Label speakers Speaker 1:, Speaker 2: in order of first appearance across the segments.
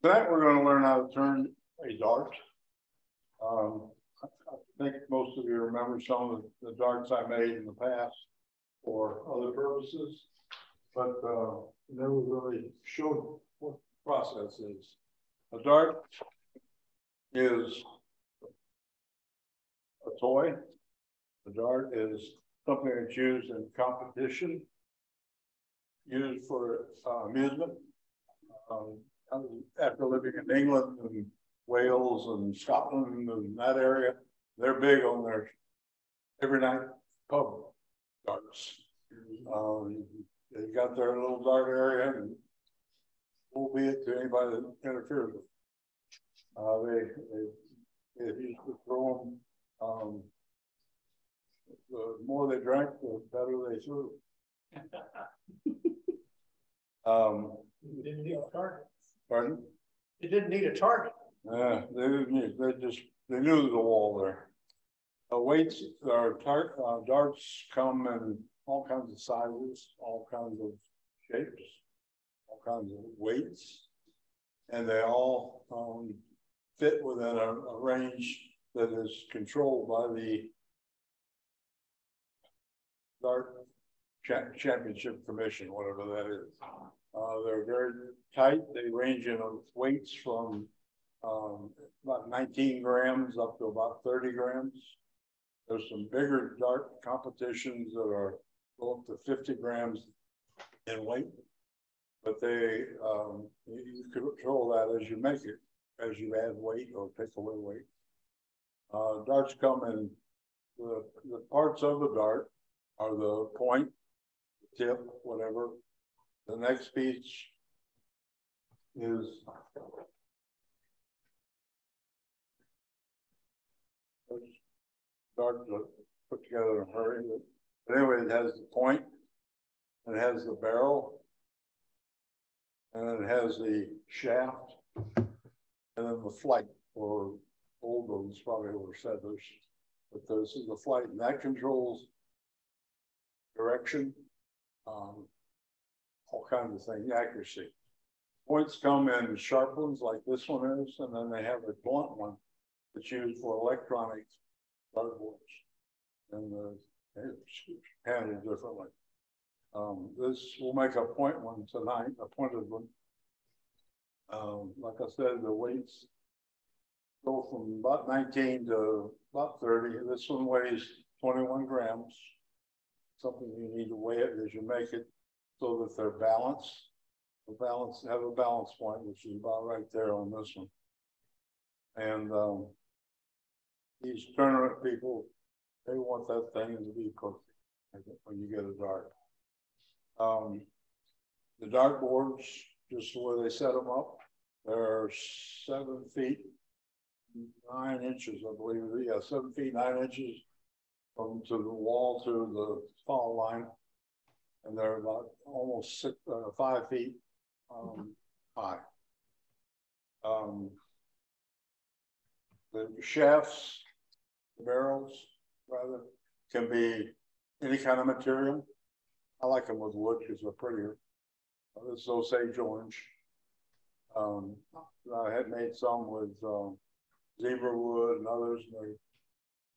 Speaker 1: Tonight we're going to learn how to turn a dart. I think most of you remember some of the darts I made in the past for other purposes, but never really showed what the process is. A dart is a toy. A dart is something that's used in competition, used for amusement. After living in England and Wales and Scotland and that area, they're big on their every night pub darts. They got their little dart area, and albeit to anybody that interferes with they used to throw them. The more they drank, the better they threw.
Speaker 2: You didn't need a target.
Speaker 1: Pardon?
Speaker 2: You didn't need a target.
Speaker 1: Yeah, they didn't need. They knew there was a wall there. Weights or darts come in all kinds of sizes, all kinds of shapes, all kinds of weights, and they all fit within a range that is controlled by the Dart Championship Commission, whatever that is. They're very tight. They range in weights from about 19 grams up to about 30 grams. There's some bigger dart competitions that go up to 50 grams in weight, but you control that as you make it, as you add weight or take away weight. Darts come in the parts of the dart are the point, the tip, whatever. The next piece is dart to put together in a hurry. But anyway, it has the point, and it has the barrel, and then it has the shaft, and then the flight, or old ones probably were settlers. But this is the flight, and that controls direction, all kinds of things, accuracy. Points come in sharp ones like this one is, and then they have a blunt one that's used for electronic dartboards, and it's handled differently. This will make a point one tonight, a pointed one. Like I said, the weights go from about 19 to about 30. This one weighs 21 grams. Something you need to weigh it as you make it so that they're balanced. Have a balance point, which is about right there on this one. And these tournament people, they want that thing to be cooked when you get a dart. The dart boards, just the way they set them up, they're 7 feet 9 inches, I believe. Yeah, 7 feet 9 inches from to the wall to the foul line, and they're about almost 5 feet high. The shafts, the barrels, rather, can be any kind of material. I like them with wood because they're prettier. This is Osage orange. I had made some with zebra wood and others, and they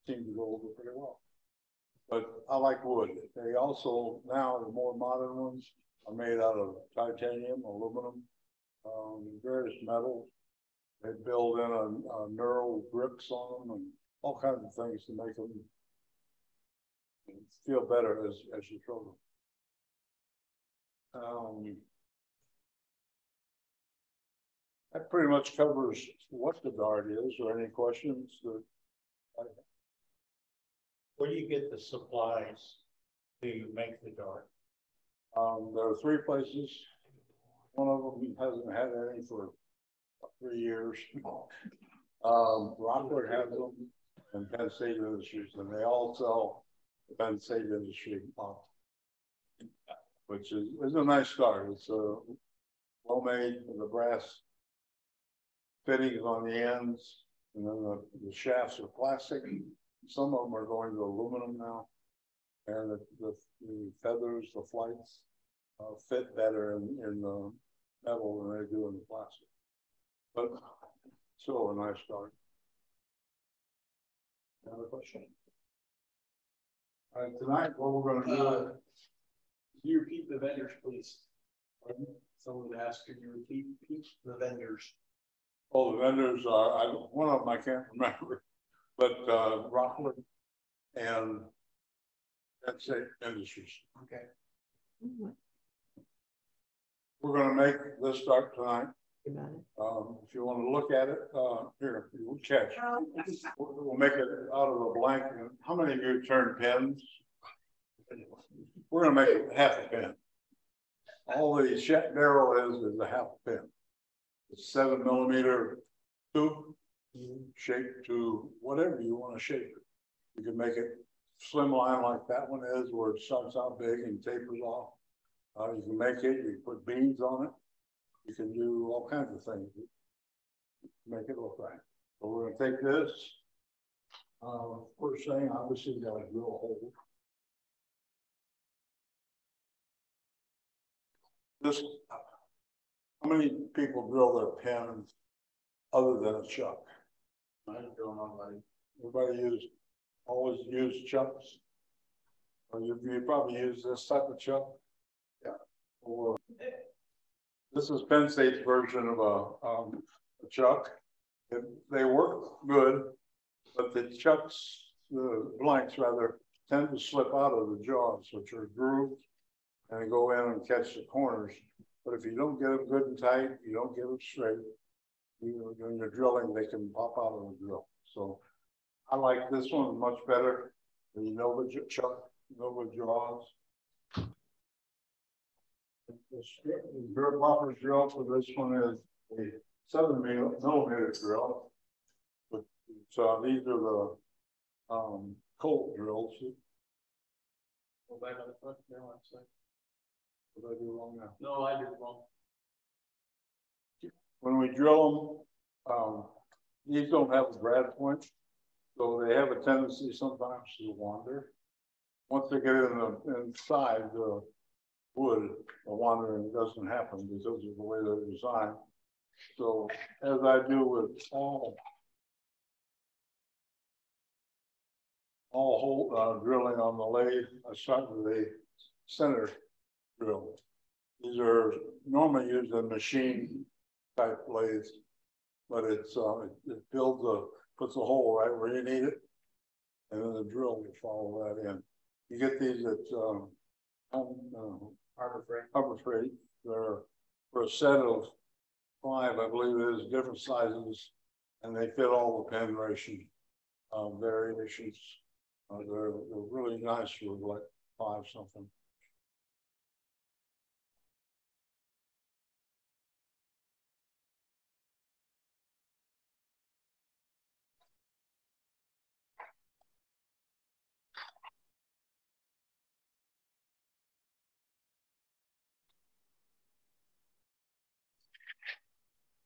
Speaker 1: seem to go over pretty well. But I like wood. They also, now the more modern ones are made out of titanium, aluminum, various metals. They build in a neural grips on them and all kinds of things to make them feel better as you throw them. That pretty much covers what the dart is. Or any questions?
Speaker 2: Where do you get the supplies to make the dart?
Speaker 1: There are 3 places. One of them hasn't had any for 3 years. Rockwood has them, and Penn State Industries, and they all sell the Penn State Industry, which is a nice start. It's well made with the brass fittings on the ends, and then the shafts are plastic. Some of them are going to aluminum now, and the feathers, the flights, fit better in the metal than they do in the plastic. but still a nice start.
Speaker 3: Another question?
Speaker 1: All right, tonight, what we're gonna do,
Speaker 3: Can you repeat the vendors, please? Pardon? Someone asked, can you repeat the vendors?
Speaker 1: all the vendors are, one of them I can't remember, but, Rockwood and that's it, Industries.
Speaker 3: Okay.
Speaker 1: We're gonna make this start tonight.
Speaker 4: You got it.
Speaker 1: If you wanna look at it, here, we'll catch. We'll make it out of a blank. How many of you turn pens? We're gonna make it half a pen. All the barrel is a half a pen. It's 7mm tube, shaped to whatever you want to shape it. You can make it slim line like that one is, where it starts out big and tapers off. You can make it, you can put beads on it. You can do all kinds of things to make it look right. So we're gonna take this. First thing, obviously, you gotta drill a hole. This, how many people drill their pens other than a chuck?
Speaker 3: I don't know, like,
Speaker 1: Everybody always use chucks? Or you probably use this type of chuck? Yeah. Or this is Penn State's version of a chuck. They work good, but the chucks, the blanks rather, tend to slip out of the jaws, which are grooved, and go in and catch the corners. But if you don't get them good and tight, you don't get them straight, when you're drilling, they can pop out of the drill. So I like this one much better. The Nova chuck, Nova jaws. The drill popper drill for this one is a 7mm drill. But so these are the Colt drills.
Speaker 3: go back on the front there, one second.
Speaker 1: What did I do wrong now?
Speaker 3: No, I did wrong.
Speaker 1: When we drill them, these don't have a brad point, so they have a tendency sometimes to wander. Once they get inside the wood, the wandering doesn't happen because of the way they're designed. So as I do with all hole drilling on the lathe, I start with a center drill. These are normally used in machine type lathes, but it puts a hole right where you need it, and then the drill will follow that in. You get these at Harbor Freight. They're for a set of 5, I believe it is, different sizes, and they fit all the pen ration variations. They're really nice for like 5 something.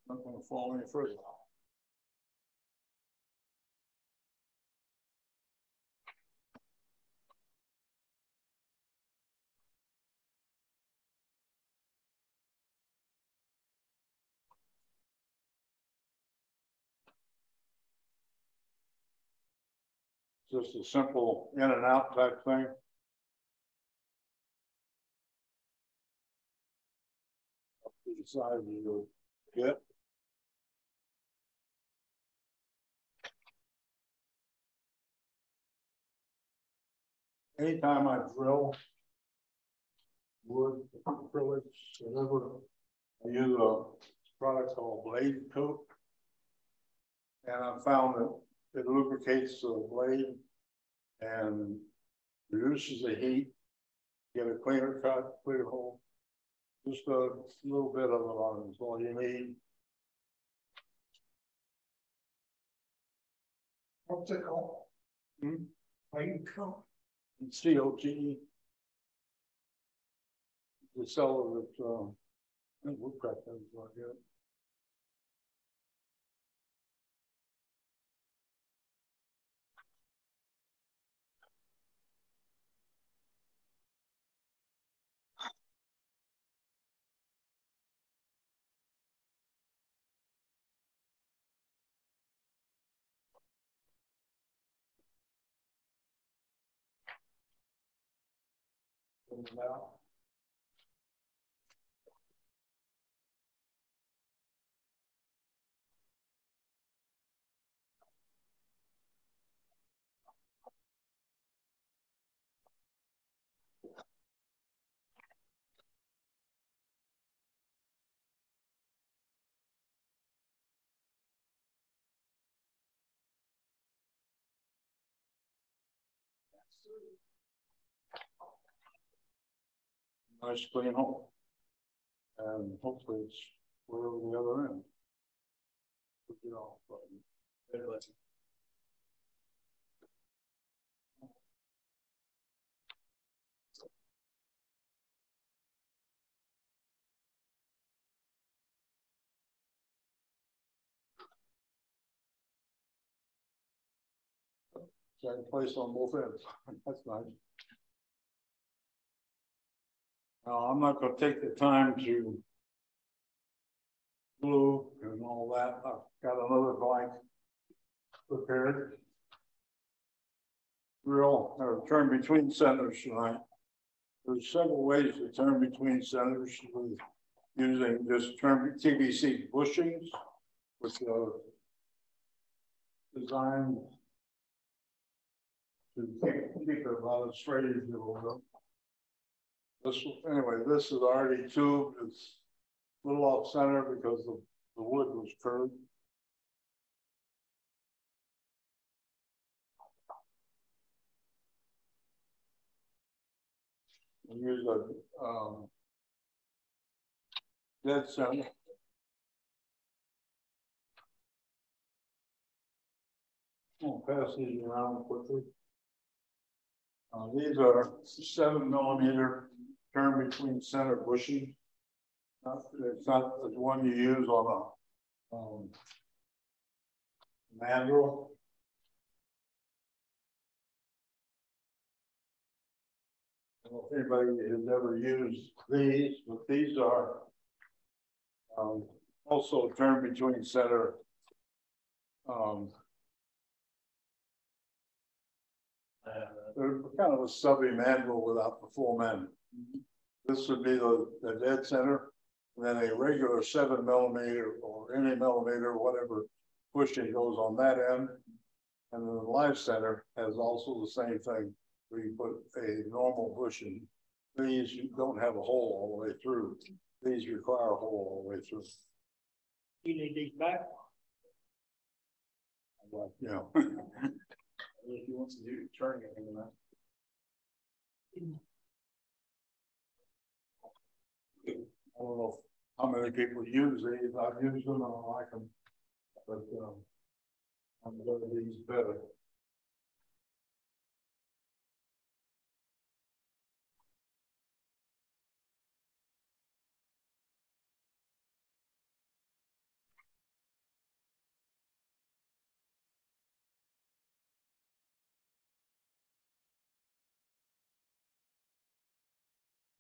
Speaker 1: Not going to fall any further. Just a simple in and out type thing. Up to the side you get. Anytime I drill wood, acrylics, whatever, I use a product called blade coat. And I found that it lubricates the blade and reduces the heat, get a cleaner cut, clear hole. Just a little bit of it on is all you need.
Speaker 3: What's it called? Blade coat.
Speaker 1: COTE. The seller that I think Woodcraft has like that. Open it out. Nice clean hole. And hopefully it's wherever the other end. You know, but same place on both ends. That's nice. Now, I'm not going to take the time to glue and all that. I've got another blank prepared. Turn between centers tonight. There's several ways to turn between centers with using just TBC bushings with design to keep it about as straight as it will go. Anyway, this is already tubed. It's a little off center because the wood was curved. And use a dead center. I'll pass these around quickly. These are 7mm turn between center bushing. It's not the one you use on a mandrel. I don't know if anybody has ever used these, but these are also turn between center. They're kind of a stubby mandrel without the full mandrel. This would be the dead center, and then a regular 7mm or any millimeter, whatever bushing goes on that end. And then the live center has also the same thing, where you put a normal bushing. These you don't have a hole all the way through. These require a hole all the way through.
Speaker 2: You need these back?
Speaker 1: Well, you know.
Speaker 3: If he wants to do turning it in that.
Speaker 1: I don't know how many people use these. I've used them, I don't like them, but I'm glad these better.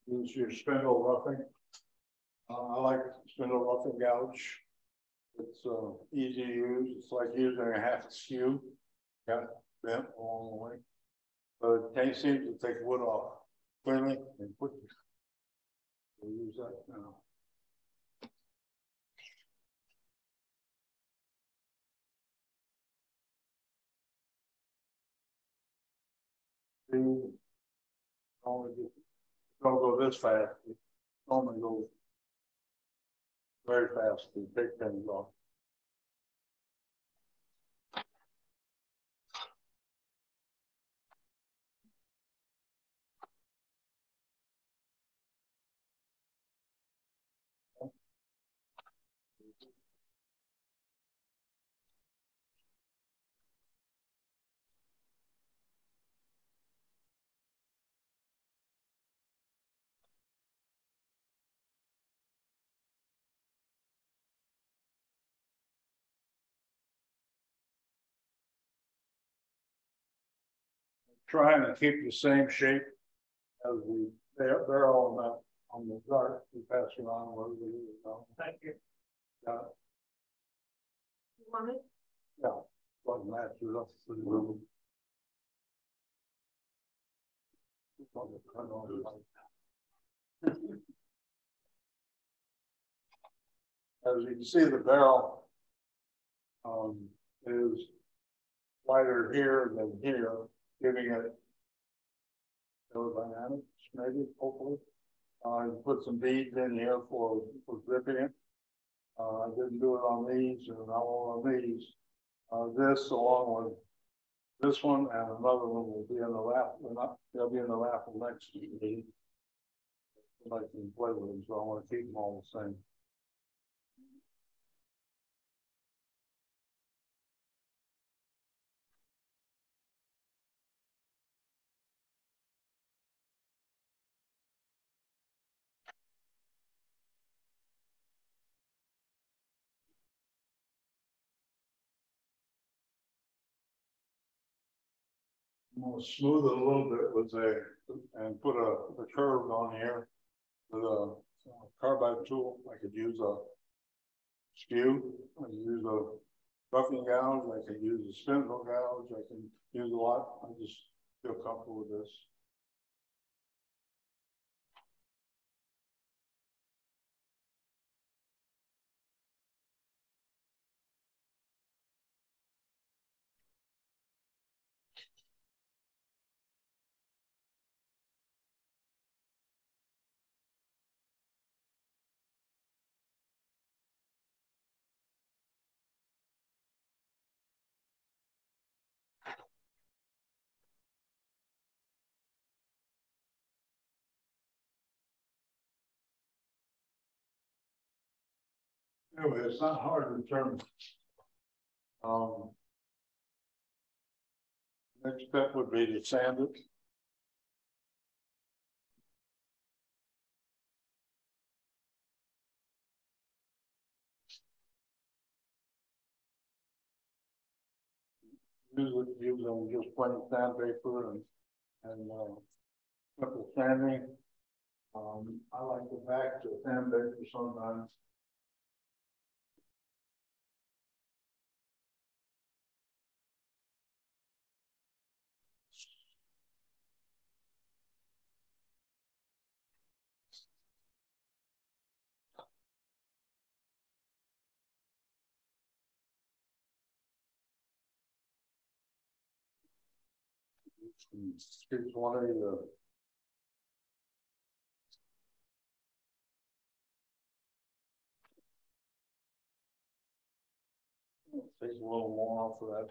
Speaker 1: Use your spindle roughing. I like spindle roughing gouge. It's easy to use. It's like using a half a skew. Got it bent along the way. But it can't seem to take wood off cleanly and quickly. We'll use that now. Don't go this fast. It normally goes very fast to take things off. Trying to keep the same shape as they're all on the dart. We pass it on where we go.
Speaker 2: Thank you.
Speaker 1: Got it.
Speaker 4: You want it?
Speaker 1: Yeah. What matches up to the room. as you can see, the barrel is wider here than here, giving it aerodynamics, maybe, hopefully. You put some beads in here for gripping it. I didn't do it on these, and I won't on these. This, along with this one and another one, will be in the raffle. They'll be in the raffle next year. I can play with them, so I want to keep them all the same. I'm gonna smooth it a little bit with and put the curve on here with a carbide tool. I could use a skew, I could use a buffing gouge, I could use a spindle gouge, I can use a lot. I just feel comfortable with this. Anyway, it's not hard to determine. Next step would be to sand it. Use them just plain sandpaper and simple sanding. I like to back to sandpaper sometimes. Here's one of the takes a little more off of that.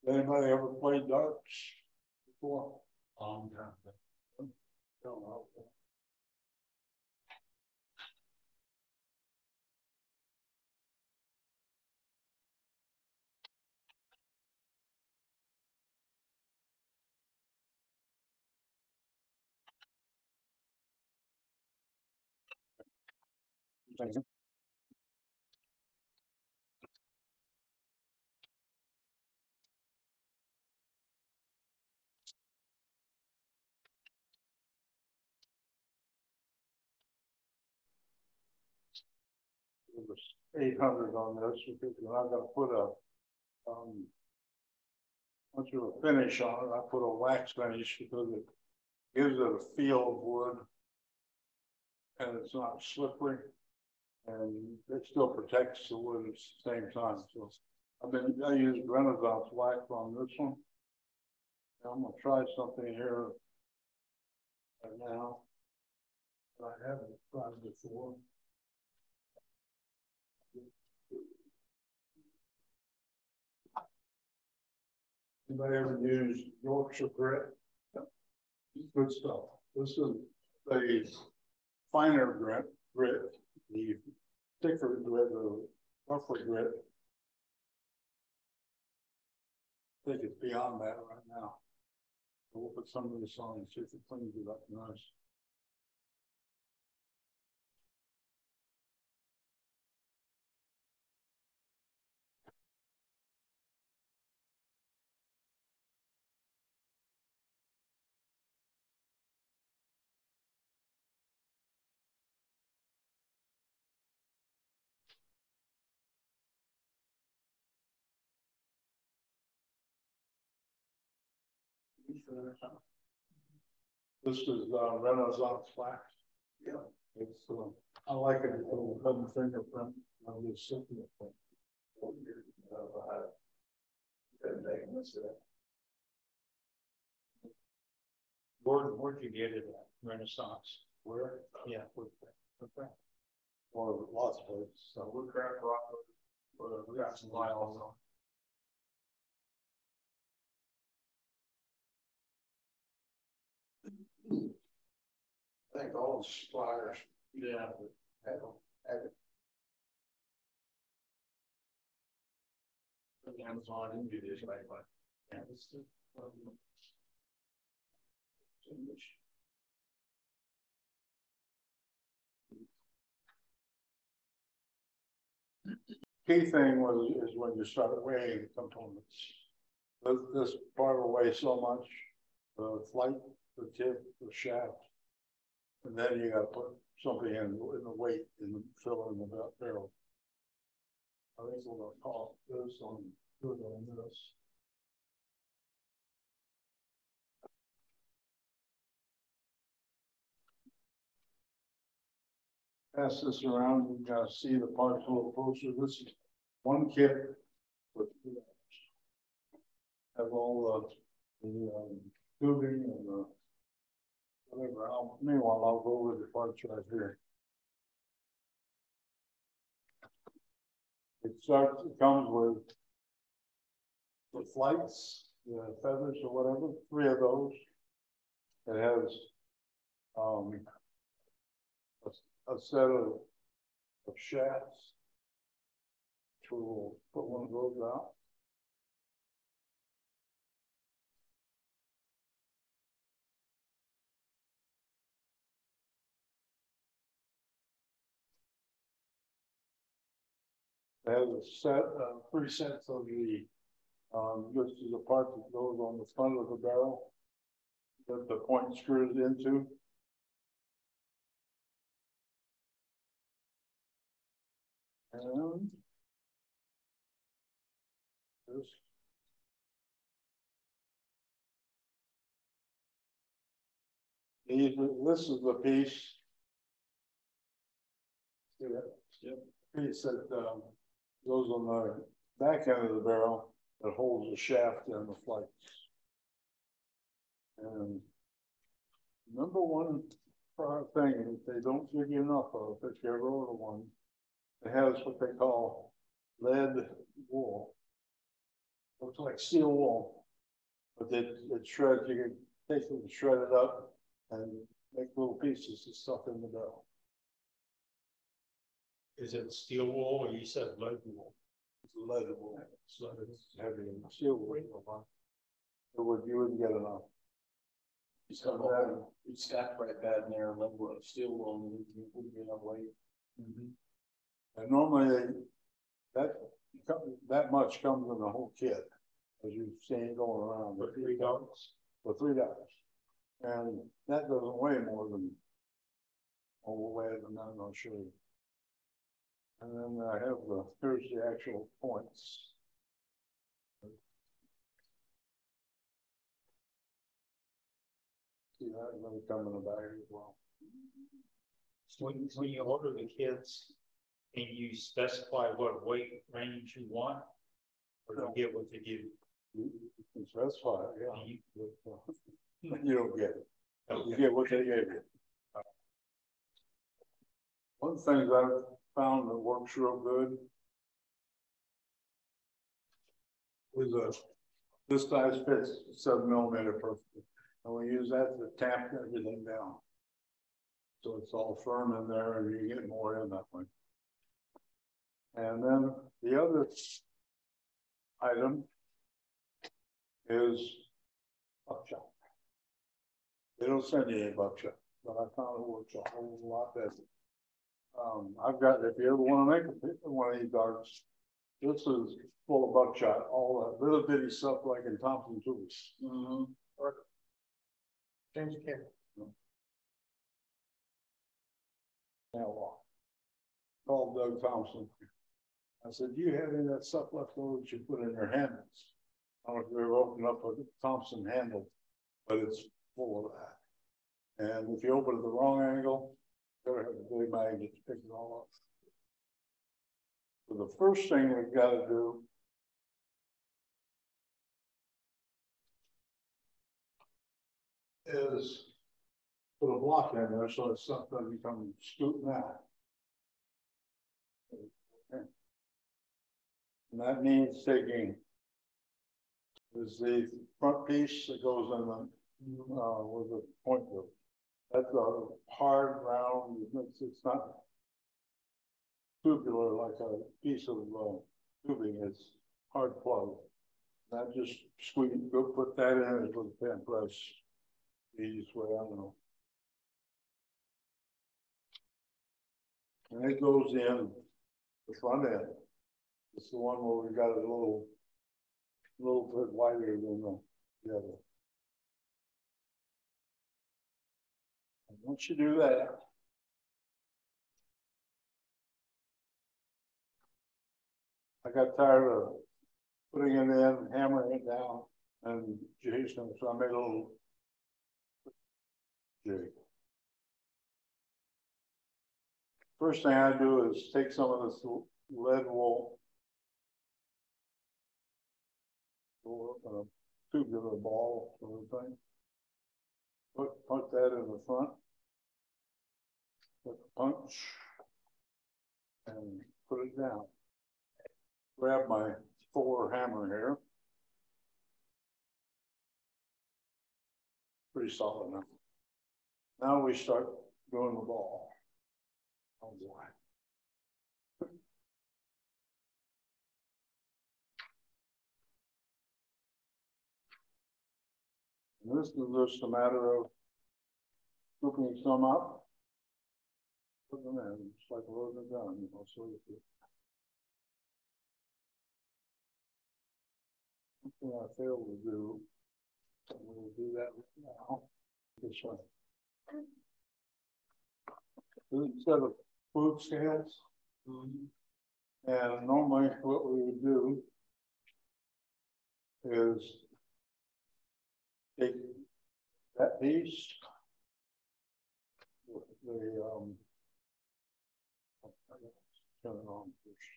Speaker 1: Anybody ever played darts before? Yeah. Don't know. It was 800 on this because I got to put a once you finish on it, I put a wax finish because it gives it a feel of wood and it's not slippery and it still protects the wood at the same time. So I use Renaissance wax on this one. I'm gonna try something here right now that I haven't tried before. Anybody ever use Yorkshire grit? Good stuff. This is the finer grit, the thicker grit, the rougher grit. I think it's beyond that right now. We'll put some of this on and see if it cleans it up nice. This is Renaissance wax.
Speaker 3: Yeah.
Speaker 1: It's I like it. It's a little fingerprint. I'm just sitting there.
Speaker 2: Where'd you get it at? Renaissance?
Speaker 1: Where?
Speaker 2: Yeah.
Speaker 1: Okay. Or lots of places. So
Speaker 3: Woodcraft rock, we got some miles on. I think all the suppliers. Yeah. Have it. Amazon and do this, right? But yeah, it's the.
Speaker 1: Key thing is when you start weighing components. This part will weigh so much, the flight, the tip, the shaft, and then you got to put something in the weight and fill in the barrel. I think we're going to call this on this. Pass this around, you can see the parts a little closer. This is one kit with have all the tubing and the whatever. Meanwhile, I'll go over the parts right here. It comes with the flights, the feathers or whatever, 3 of those. It has a set of shafts. So we'll put one of those out. It has a set, 3 sets of the, this is the part that goes on the front of the barrel that the point screws into. And this. This is the piece. See that? Yep. Piece that goes on the back end of the barrel that holds the shaft and the flights. And number one thing that they don't give you enough of, if you ever order one, it has what they call lead wool. Looks like steel wool, but it shreds. You can take it and shred it up and make little pieces of stuff in the barrel.
Speaker 2: Is it steel wool or you said lead wool?
Speaker 1: It's lead wool. It's heavy and steel wool. You wouldn't get enough.
Speaker 3: It's got it's stacked right bad in there, lead wool, steel wool, and wouldn't be enough weight.
Speaker 1: And normally that much comes in the whole kit, as you've seen going around.
Speaker 2: For $3.
Speaker 1: For $3, and that doesn't weigh more than weigh it, and I'm not sure. And then I have here's the actual points. See that really come in the bag as well.
Speaker 2: So when you order the kits and you specify what weight range you want, or you get what they give you?
Speaker 1: You can specify it, yeah.
Speaker 2: You,
Speaker 1: You don't get it.
Speaker 2: okay.
Speaker 1: You get what they gave you. One of the things I've found that works real good is this size fits 7mm perfectly. And we use that to tamp everything down. So it's all firm in there and you get more in that way. And then the other item is buckshot. They don't send you any buckshot, but I found it works a whole lot better. I've got, if you ever want to make one of these darts, this is full of buckshot, all that little bitty stuff like in Thompson tools.
Speaker 3: Change the camera.
Speaker 1: Now, called Doug Thompson. I said, do you have any of that stuff left over that you put in your handles? I don't know if you ever opened up a Thompson handle. but it's full of that. And if you open it the wrong angle, you gotta have a big magnet to pick it all up. So the first thing we've got to do is put a block in there so it's not going to become scooting out. Okay. And that means taking is the front piece that goes in the with the point group. That's a hard round. It's not tubular like a piece of tubing. It's hard plug. That just squeeze. Go put that in with a pen press. The easiest way, I don't know. And it goes in the front end. It's the one where we got it a little bit wider than the other. And once you do that, I got tired of putting it in, hammering it down, and Jason, so I made a little jig. First thing I do is take some of this lead wool, a tubular ball sort of thing. Put that in the front, put the punch, and put it down. Grab my 4 hammer here. Pretty solid enough. Now we start doing the ball. Oh boy. And this is just a matter of scooping some up, put them in, just like loading a gun, you know, so it's something I failed to do. We'll do that now. This one. This is a set of food scales. And normally what we would do is take that piece, the turn it on first.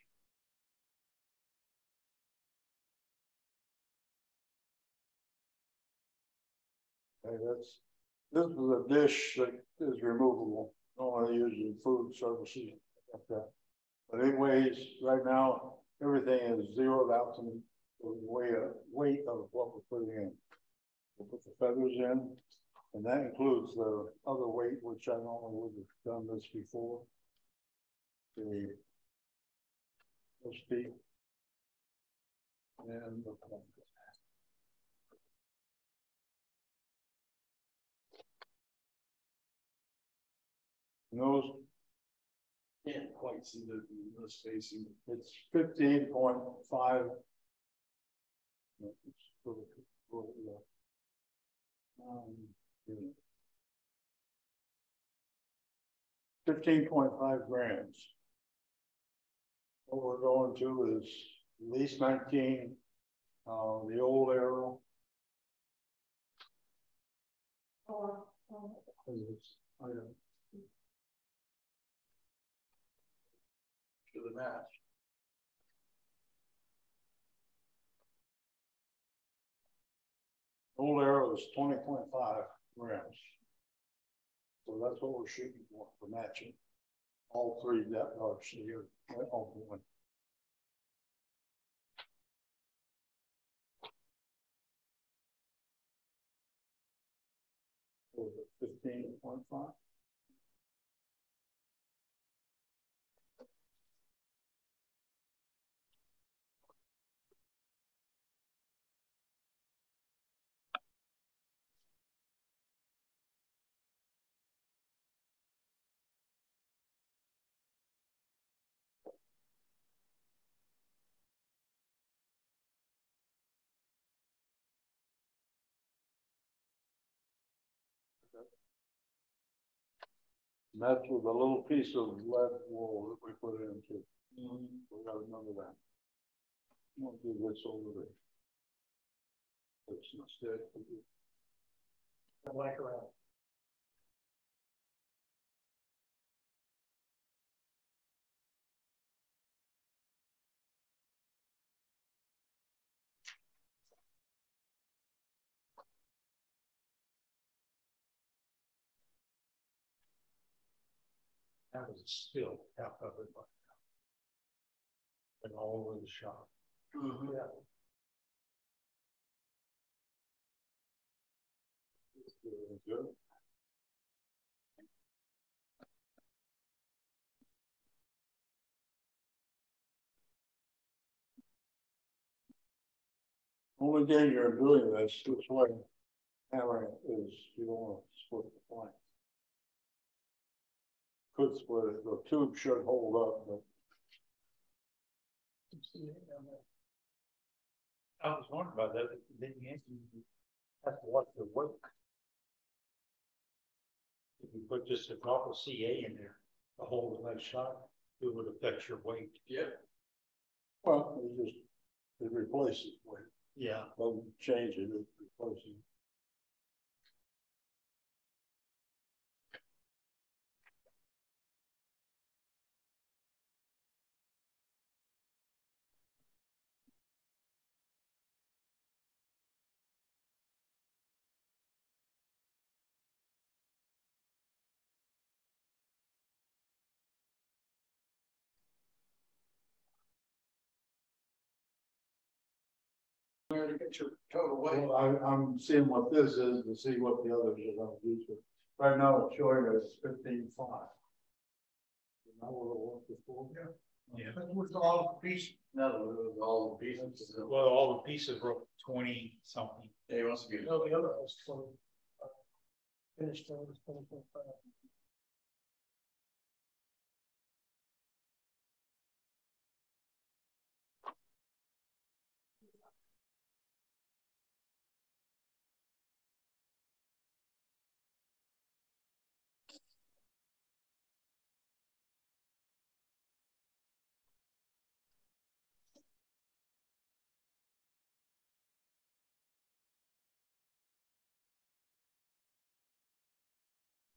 Speaker 1: Okay, this is a dish that is removable. Only used in food services like that. But it weighs right now. Everything is zeroed out to the weight of what we're putting in. We'll put the feathers in, and that includes the other weight, which I normally would have done this before. The feet and the pump. Those
Speaker 3: can't quite see the spacing.
Speaker 1: It's 15.5. 15.5 grams. What we're going to is at least 19. The old arrow. I don't.
Speaker 3: To the match.
Speaker 1: Old arrow is 20.5 grams. So that's what we're shooting for matching. All 3 depth arcs here. All 1. 15.5. And that's with a little piece of lead wool that we put into. We got to remember that. I'm going to do this over there. It's instead.
Speaker 3: Whack around.
Speaker 2: That was still half of it. And all over the shop.
Speaker 3: Yeah.
Speaker 1: Good. Only danger of doing this way, hammering it, is you don't want to split the plank. Could split it, the tube should hold up, but
Speaker 2: I was wondering about that, then you have to watch the weight. If you put just a drop of CA in there, the whole of that shot, it would affect your weight.
Speaker 3: Yep.
Speaker 1: well, it replaces weight,
Speaker 2: Yeah.
Speaker 1: doesn't change it, it replaces it.
Speaker 3: Where to get your total weight.
Speaker 1: Well, I'm seeing what this is to see what the others are gonna do to it. Right now, it's showing us 15.5. Now what it was before.
Speaker 2: Yeah.
Speaker 3: That was all the pieces. No, it was all the pieces.
Speaker 2: Well, all the pieces were 20 something.
Speaker 3: Yeah, he wants to get. No, the other was 20. Finished on 20.5.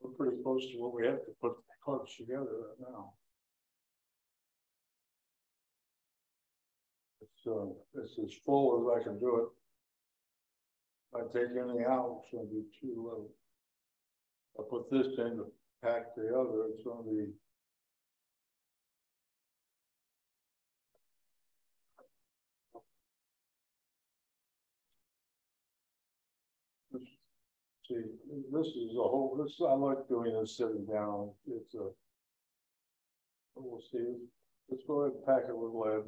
Speaker 1: We're pretty close to what we have to put the carts together right now. It's as full as I can do it. If I take anything out, it's gonna be too low. I put this in to pack the other, it's gonna be. See, this is a whole, this, I like doing this sitting down, it's a. We'll see, let's go ahead and pack it with lead.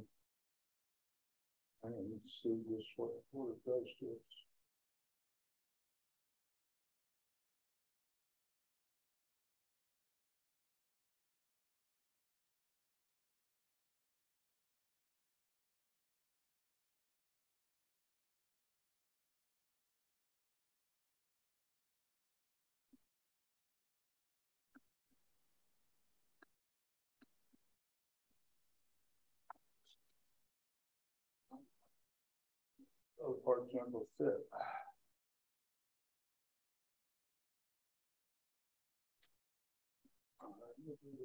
Speaker 1: And see just what it does to us. Those parts never fit. Look at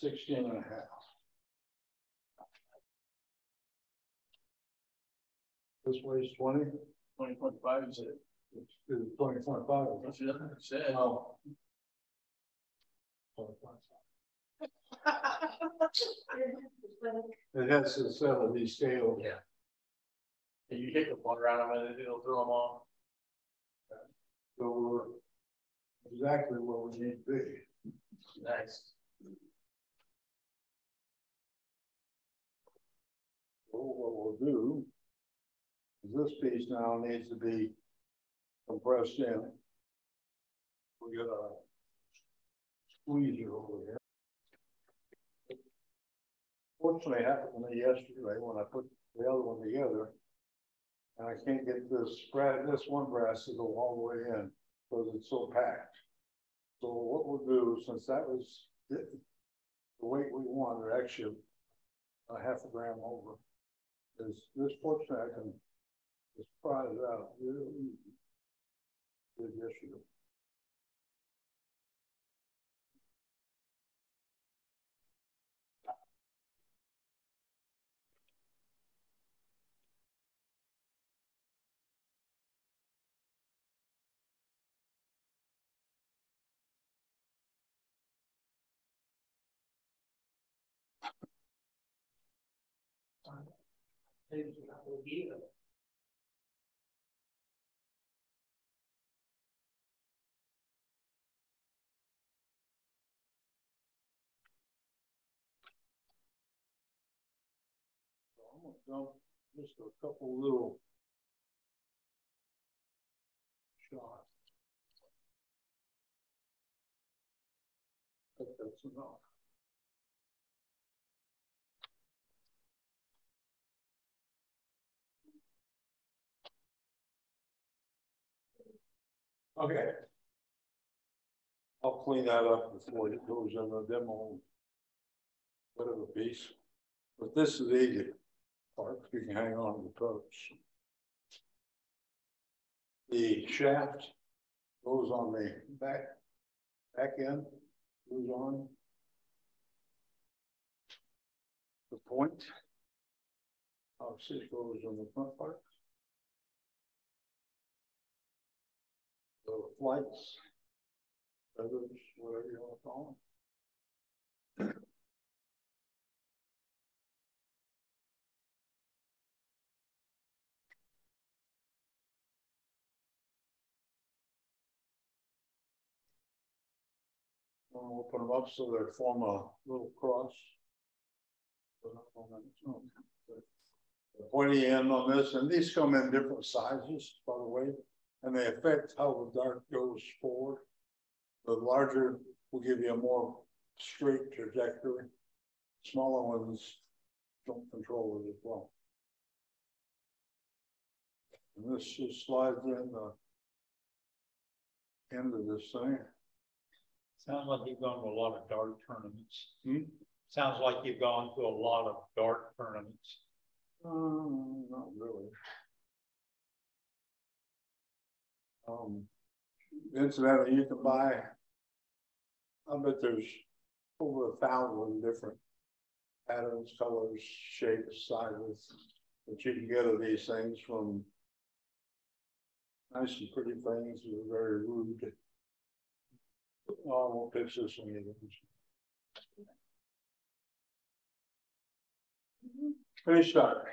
Speaker 1: this. 16.5. This weighs 20.
Speaker 3: 20.5 is it?
Speaker 1: It's 20.5.
Speaker 3: That's what it said.
Speaker 1: Oh. It has a 70 scale.
Speaker 3: Yeah. And you hit the one around them and it'll throw them off.
Speaker 1: So we're exactly where we need to be.
Speaker 3: Nice.
Speaker 1: So what we'll do is this piece now needs to be compressed in. We got a squeezer over here. Fortunately, it happened to me yesterday when I put the other one together. And I can't get this one brass to go all the way in because it's so packed. So what we'll do, since that was the weight we wanted, actually a half a gram over, This portion I can just pry it out really easy. Good yesterday. I'm gonna dump just a couple little shots. I think that's enough. Okay. I'll clean that up before it goes in the demo. Whatever piece. But this is the easy part. You can hang on to the posts. The shaft goes on the back end, goes on. The point obviously goes on the front part. The flights, feathers, whatever you want to call them. We'll put them up so they form a little cross. The pointy end on this, and these come in different sizes, by the way, and they affect how the dart goes forward. The larger will give you a more straight trajectory. Smaller ones don't control it as well. And this just slides in the end of this thing.
Speaker 2: Sounds like you've gone to a lot of dart tournaments. Sounds like you've gone to a lot of dart tournaments.
Speaker 1: Not really. Incidentally, you can buy, I bet there's over 1,000 different patterns, colors, shapes, sizes that you can get of these things, from nice and pretty things that are very rude. Oh, I won't pitch this one either. Finish start.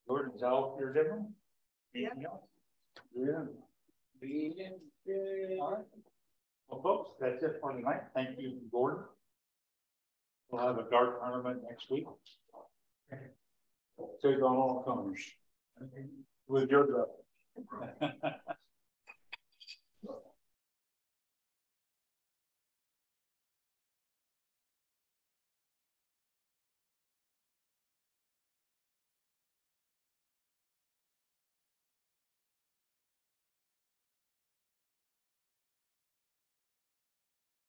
Speaker 2: Gordon, is that all you're doing?
Speaker 4: Yeah.
Speaker 2: Anything else?
Speaker 1: Yeah.
Speaker 2: All right. Well, folks, that's it for tonight. Thank you, Gordon. We'll have a dart tournament next week.
Speaker 1: Take on all comers with your brother.